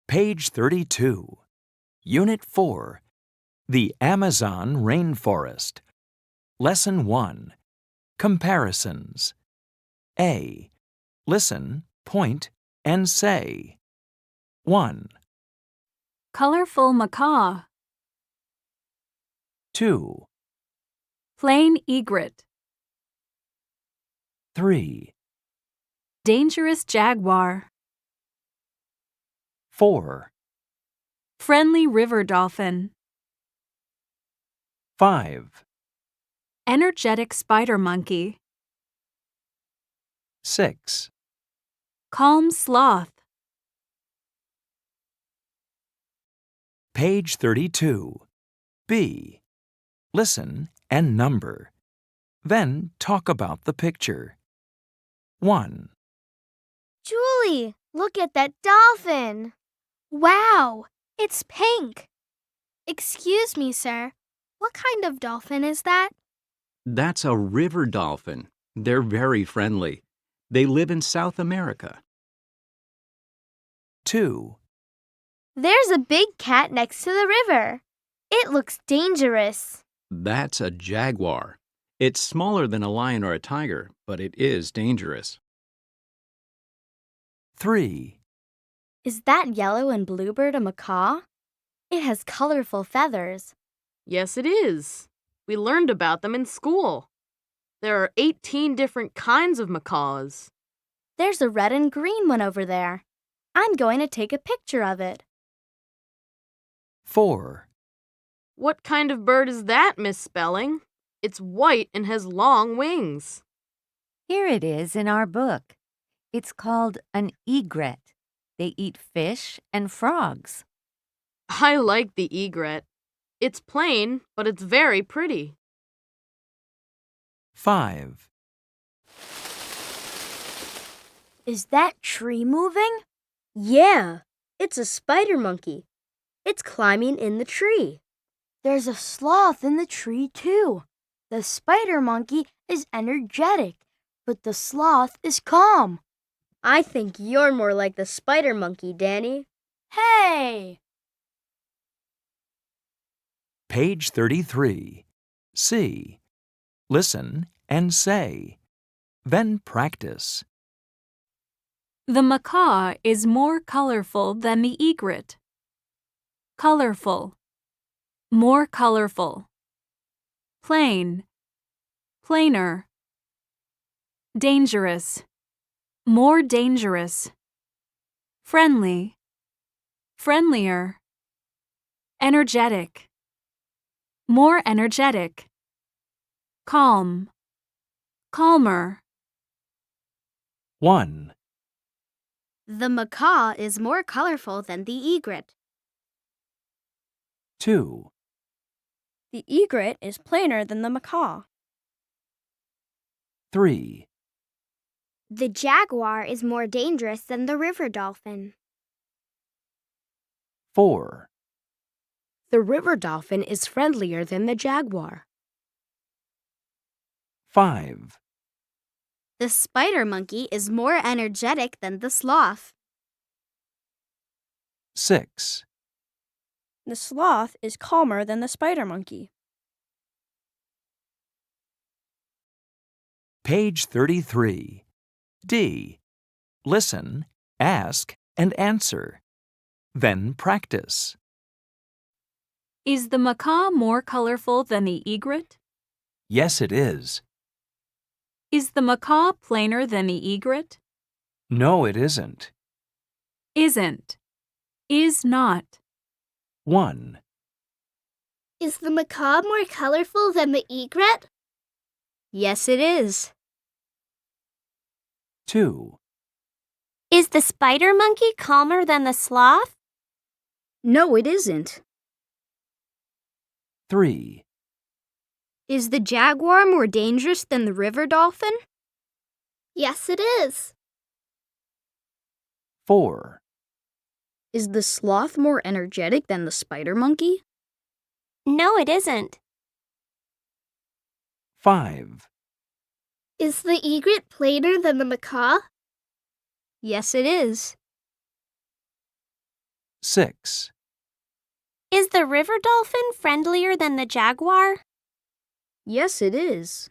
Page 32. Unit 4. The Amazon Rainforest. Lesson 1. Comparisons. A. Listen, point, and say. 1, Colorful macaw. 2, Plain egret. 3, Dangerous jaguar. 4, Friendly river dolphin. 5, Energetic spider monkey. 6. Calm sloth. Page 32. B. Listen and number. Then talk about the picture. 1, Julie, look at that dolphin. Wow, it's pink. Excuse me, sir. What kind of dolphin is that? That's a river dolphin. They're very friendly. They live in South America. 2, There's a big cat next to the river. It looks dangerous. That's a jaguar. It's smaller than a lion or a tiger, but it is dangerous. 3, Is that yellow and bluebird a macaw? It has colorful feathers. Yes, it is. We learned about them in school. There are 18 different kinds of macaws. There's a red and green one over there. I'm going to take a picture of it. 4, What kind of bird is that, Miss Spelling? It's white and has long wings. Here it is in our book. It's called an egret. They eat fish and frogs. I like the egret. It's plain, but it's very pretty. 5, Is that tree moving? Yeah, it's a spider monkey. It's climbing in the tree. There's a sloth in the tree, too. The spider monkey is energetic, but the sloth is calm. I think you're more like the spider monkey, Danny. Hey! Page 33. C. Listen and say. Then practice. The macaw is more colorful than the egret. Colorful. More colorful. Plain. Plainer. Dangerous. More dangerous. Friendly. Friendlier. Energetic. More energetic. Calm. Calmer. 1, The macaw is more colorful than the egret. 2, The egret is plainer than the macaw. 3, The jaguar is more dangerous than the river dolphin. 4, The river dolphin is friendlier than the jaguar. 5, The spider monkey is more energetic than the sloth. 6. The sloth is calmer than the spider monkey. Page 33. D. Listen, ask, and answer. Then practice. Is the macaw more colorful than the egret? Yes, it is. Is the macaw plainer than the egret? No, it isn't. Isn't. Is not. 1, Is the macaw more colorful than the egret? Yes, it is. 2, Is the spider monkey calmer than the sloth? No, it isn't. 3, Is the jaguar more dangerous than the river dolphin? Yes, it is. 4, Is the sloth more energetic than the spider monkey? No, it isn't. 5, Is the egret plainer than the macaw? Yes, it is. 6. Is the river dolphin friendlier than the jaguar? Yes, it is.